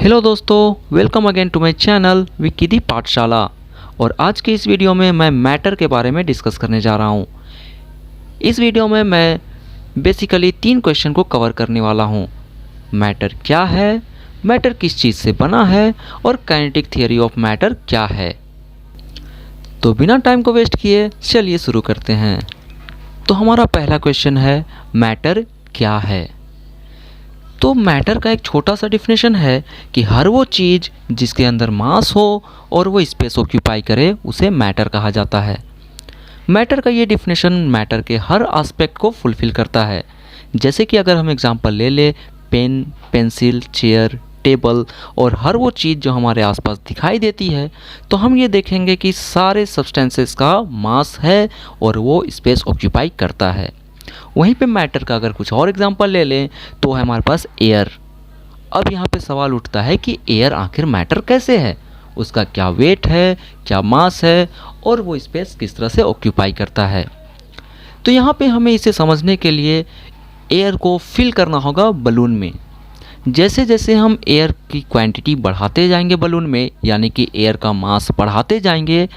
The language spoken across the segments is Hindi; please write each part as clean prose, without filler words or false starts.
हेलो दोस्तों, welcome again to my channel Wiki Pathshala. और आज के इस वीडियो में मैं मैटर के बारे में डिस्कस करने जा रहा हूँ। इस वीडियो में मैं बेसिकली 3 क्वेश्चन को कवर करने वाला हूँ। मैटर क्या है, मैटर किस चीज़ से बना है और काइनेटिक थियरी ऑफ मैटर क्या है। तो बिना टाइम को वेस्ट किए चलिए शुरू करते हैं। तो हमारा पहला क्वेश्चन है, मैटर क्या है। तो मैटर का एक छोटा सा डिफिनेशन है कि हर वो चीज़ जिसके अंदर मास हो और वो स्पेस ऑक्यूपाई करे उसे मैटर कहा जाता है। मैटर का ये डिफिनेशन मैटर के हर एस्पेक्ट को फुलफ़िल करता है। जैसे कि अगर हम एग्जांपल ले ले, पेन, पेंसिल, चेयर, टेबल और हर वो चीज़ जो हमारे आसपास दिखाई देती है, तो हम ये देखेंगे कि सारे सब्सटेंसेस का मास है और वो स्पेस ऑक्यूपाई करता है। वहीं पे मैटर का अगर कुछ और एग्जांपल ले लें तो है हमारे पास एयर। अब यहाँ पे सवाल उठता है कि एयर आखिर मैटर कैसे है, उसका क्या वेट है, क्या मास है और वो स्पेस किस तरह से ऑक्यूपाई करता है। तो यहाँ पे हमें इसे समझने के लिए एयर को फिल करना होगा बलून में। जैसे जैसे हम एयर की क्वांटिटी बढ़ाते जाएंगे बलून में, यानी कि एयर का मास बढ़ाते जाएंगे,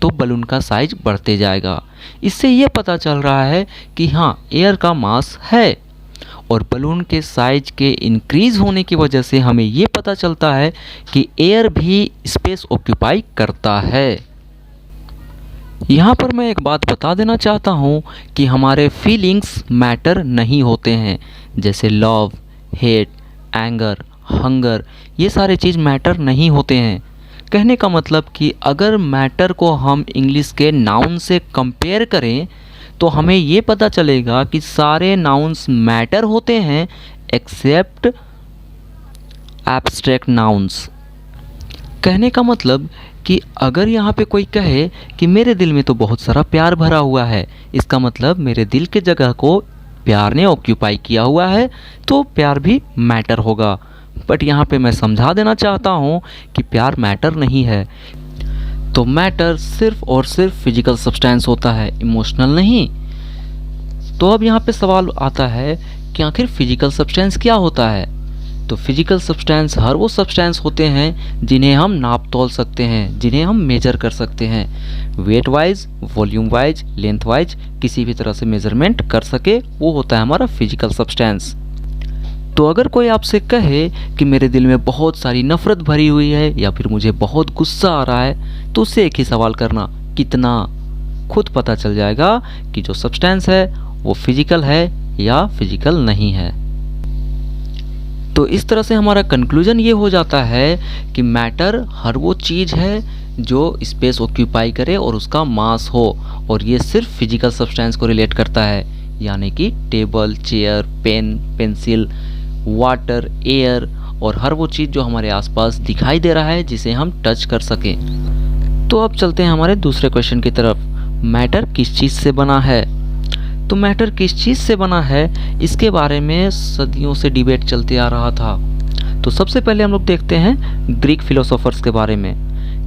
तो बलून का साइज बढ़ते जाएगा। इससे ये पता चल रहा है कि हाँ, एयर का मास है। और बलून के साइज के इंक्रीज होने की वजह से हमें ये पता चलता है कि एयर भी स्पेस ऑक्यूपाई करता है। यहाँ पर मैं एक बात बता देना चाहता हूँ कि हमारे फीलिंग्स मैटर नहीं होते हैं। जैसे लव, हेट, एंगर, हंगर, ये सारे चीज़ मैटर नहीं होते हैं। कहने का मतलब कि अगर मैटर को हम इंग्लिश के नाउन से कंपेयर करें तो हमें ये पता चलेगा कि सारे नाउन्स मैटर होते हैं एक्सेप्ट एब्स्ट्रैक्ट नाउन्स। कहने का मतलब कि अगर यहाँ पे कोई कहे कि मेरे दिल में तो बहुत सारा प्यार भरा हुआ है, इसका मतलब मेरे दिल के जगह को प्यार ने ऑक्यूपाई किया हुआ है, तो प्यार भी मैटर होगा। बट यहाँ पे मैं समझा देना चाहता हूँ कि प्यार मैटर नहीं है। तो मैटर सिर्फ और सिर्फ फिजिकल सब्सटेंस होता है, इमोशनल नहीं। तो अब यहाँ पे सवाल आता है कि आखिर फिजिकल सब्सटेंस क्या होता है। तो फिजिकल सब्सटेंस हर वो सब्सटेंस होते हैं जिन्हें हम नाप तोल सकते हैं, जिन्हें हम मेजर कर सकते हैं। Wait wise, volume wise, length wise किसी भी तरह से मेजरमेंट कर सके, वो होता है हमारा फिजिकल सब्सटेंस। तो अगर कोई आपसे कहे कि मेरे दिल में बहुत सारी नफ़रत भरी हुई है या फिर मुझे बहुत गुस्सा आ रहा है, तो उससे एक ही सवाल करना, कितना। खुद पता चल जाएगा कि जो सब्सटेंस है वो फिजिकल है या फिजिकल नहीं है। तो इस तरह से हमारा कंक्लूजन ये हो जाता है कि मैटर हर वो चीज़ है जो स्पेस ऑक्यूपाई करे और उसका मास हो, और ये सिर्फ फिजिकल सब्सटेंस को रिलेट करता है, यानी कि table, chair, pen, pencil, water, air और हर वो चीज़ जो हमारे आसपास दिखाई दे रहा है जिसे हम टच कर सकें। तो अब चलते हैं हमारे दूसरे क्वेश्चन की तरफ, मैटर किस चीज़ से बना है। तो मैटर किस चीज़ से बना है, इसके बारे में सदियों से डिबेट चलते आ रहा था। तो सबसे पहले हम लोग देखते हैं ग्रीक फिलोसोफर्स के बारे में।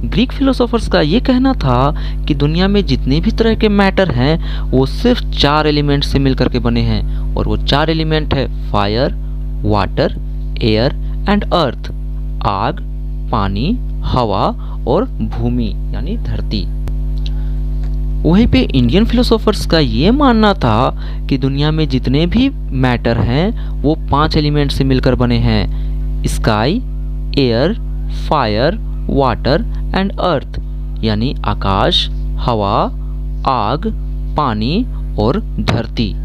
ग्रीक फिलोसोफर्स का ये कहना था कि दुनिया में जितने भी तरह के मैटर हैं वो सिर्फ 4 एलिमेंट से मिलकर के बने हैं, और वो 4 एलिमेंट है fire, water, air and earth. आग, पानी, हवा और भूमि यानी धरती। वहीं पे इंडियन फिलोसोफर्स का ये मानना था कि दुनिया में जितने भी मैटर हैं वो 5 एलिमेंट से मिलकर बने हैं, sky, air, fire, water and earth, यानी आकाश, हवा, आग, पानी और धरती।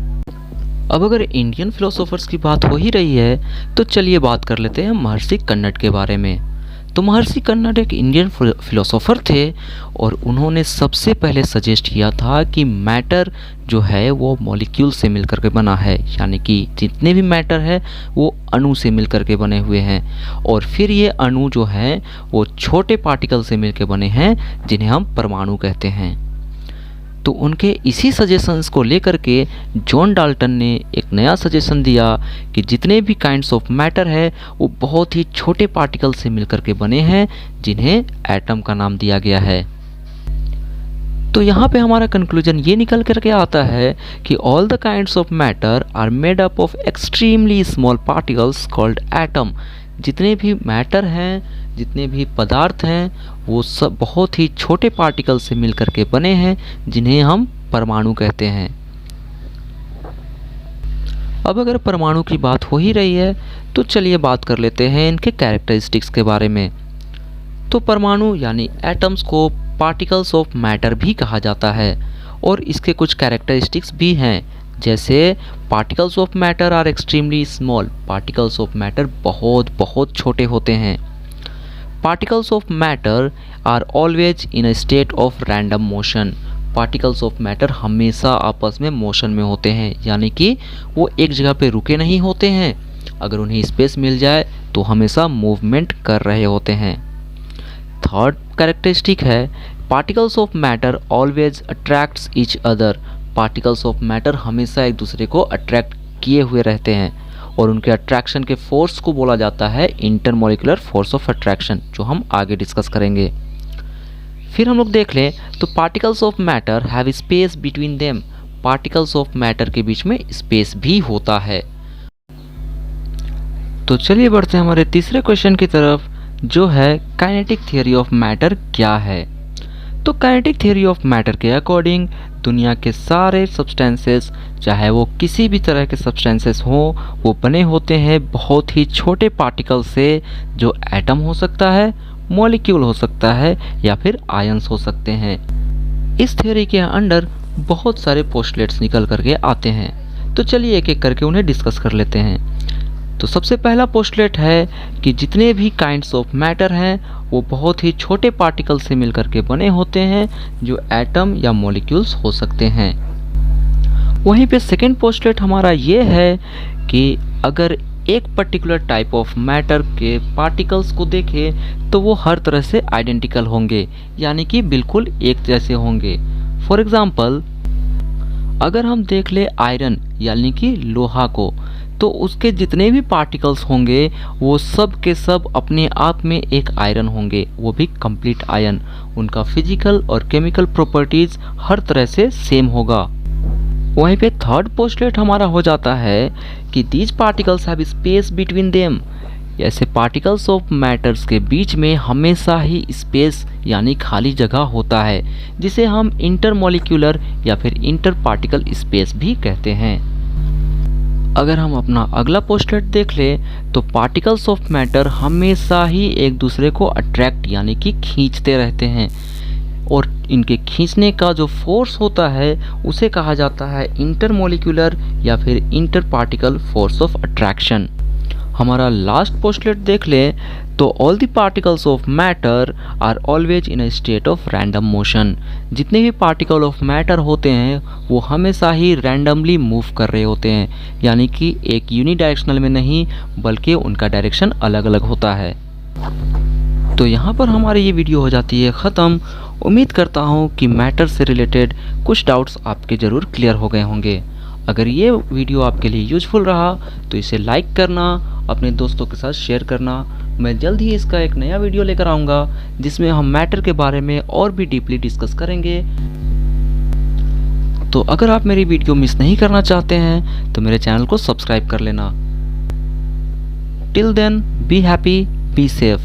अब अगर इंडियन फिलोसोफर्स की बात हो ही रही है तो चलिए बात कर लेते हैं महर्षि कन्नड के बारे में। तो महर्षि कन्नड एक इंडियन फिलोसोफर थे और उन्होंने सबसे पहले सजेस्ट किया था कि मैटर जो है वो मॉलिक्यूल से मिलकर के बना है, यानी कि जितने भी मैटर है वो अणु से मिलकर के बने हुए हैं, और फिर ये अणु जो हैं वो छोटे पार्टिकल से मिलकर बने हैं जिन्हें हम परमाणु कहते हैं। तो उनके इसी सजेशंस को लेकर के जॉन डाल्टन ने एक नया सजेशन दिया कि जितने भी काइंड्स ऑफ मैटर है वो बहुत ही छोटे पार्टिकल से मिलकर के बने हैं जिन्हें एटम का नाम दिया गया है। तो यहाँ पे हमारा कंक्लूजन ये निकल करके आता है कि all the kinds of matter are made up of extremely small particles called atom जितने भी मैटर हैं, जितने भी पदार्थ हैं, वो सब बहुत ही छोटे पार्टिकल से मिलकर के बने हैं, जिन्हें हम परमाणु कहते हैं। अब अगर परमाणु की बात हो ही रही है तो चलिए बात कर लेते हैं इनके कैरेक्टरिस्टिक्स के बारे में। तो परमाणु यानी एटम्स को पार्टिकल्स ऑफ मैटर भी कहा जाता है और इसके कुछ कैरेक्टरिस्टिक्स भी हैं, जैसे particles of matter are extremely small, particles of matter बहुत बहुत छोटे होते हैं। Particles of matter are always in a state of random motion, particles of matter हमेशा आपस में मोशन में होते हैं, यानी कि वो एक जगह पे रुके नहीं होते हैं, अगर उन्हें स्पेस मिल जाए तो हमेशा मूवमेंट कर रहे होते हैं। थर्ड कैरेक्टरिस्टिक है particles of matter always attracts each other, particles of matter हमेशा एक दूसरे को अट्रैक्ट किए हुए रहते हैं और उनके अट्रैक्शन के फोर्स को बोला जाता है इंटरमॉलिक्यूलर फोर्स ऑफ अट्रैक्शन, जो हम आगे डिस्कस करेंगे। फिर हम लोग देख लें तो particles of matter have space between them, particles of matter के बीच में स्पेस भी होता है। तो चलिए बढ़ते हैं हमारे तीसरे क्वेश्चन की तरफ, जो है काइनेटिक थियरी ऑफ मैटर क्या है। तो काइनेटिक थियरी ऑफ मैटर के अकॉर्डिंग दुनिया के सारे सब्सटेंसेस, चाहे वो किसी भी तरह के सब्सटेंसेस हों, वो बने होते हैं बहुत ही छोटे पार्टिकल से, जो एटम हो सकता है, मॉलिक्यूल हो सकता है या फिर आयंस हो सकते हैं। इस थ्योरी के अंडर बहुत सारे पोस्टुलेट्स निकल करके आते हैं, तो चलिए एक एक करके उन्हें डिस्कस कर लेते हैं। तो सबसे पहला पोस्टुलेट है कि जितने भी काइंड्स ऑफ मैटर हैं वो बहुत ही छोटे पार्टिकल से मिलकर के बने होते हैं, जो एटम या मॉलिक्यूल्स हो सकते हैं। वहीं पे सेकेंड पोस्टुलेट हमारा ये है कि अगर एक पर्टिकुलर टाइप ऑफ मैटर के पार्टिकल्स को देखें तो वो हर तरह से आइडेंटिकल होंगे, यानी कि बिल्कुल एक जैसे होंगे। फॉर एग्जांपल अगर हम देख ले आयरन यानी कि लोहा को, तो उसके जितने भी पार्टिकल्स होंगे वो सब के सब अपने आप में एक आयरन होंगे, वो भी कंप्लीट आयरन। उनका फिजिकल और केमिकल प्रॉपर्टीज हर तरह से सेम होगा। वहीं पे थर्ड पोस्टुलेट हमारा हो जाता है कि these particles have space between them, ऐसे पार्टिकल्स ऑफ मैटर्स के बीच में हमेशा ही स्पेस यानी खाली जगह होता है, जिसे हम इंटरमॉलिक्यूलर या फिर इंटर पार्टिकल स्पेस भी कहते हैं। अगर हम अपना अगला पोस्टुलेट देख ले तो पार्टिकल्स ऑफ मैटर हमेशा ही एक दूसरे को अट्रैक्ट यानी कि खींचते रहते हैं, और इनके खींचने का जो फोर्स होता है उसे कहा जाता है इंटरमॉलिक्यूलर या फिर inter particle force of attraction. हमारा लास्ट पोस्टुलेट देख ले तो all the particles of matter are always in a state of random motion, जितने भी पार्टिकल ऑफ मैटर होते हैं वो हमेशा ही रैंडमली मूव कर रहे होते हैं, यानी कि एक यूनिडायरेक्शनल में नहीं बल्कि उनका डायरेक्शन अलग अलग होता है। तो यहाँ पर हमारी ये वीडियो हो जाती है ख़त्म। उम्मीद करता हूँ कि मैटर से रिलेटेड कुछ डाउट्स आपके ज़रूर क्लियर हो गए होंगे। अगर ये वीडियो आपके लिए यूजफुल रहा तो इसे लाइक करना, अपने दोस्तों के साथ शेयर करना। मैं जल्द ही इसका एक नया वीडियो लेकर आऊँगा जिसमें हम मैटर के बारे में और भी डीपली डिस्कस करेंगे। तो अगर आप मेरी वीडियो मिस नहीं करना चाहते हैं तो मेरे चैनल को सब्सक्राइब कर लेना। Till then be happy, be safe.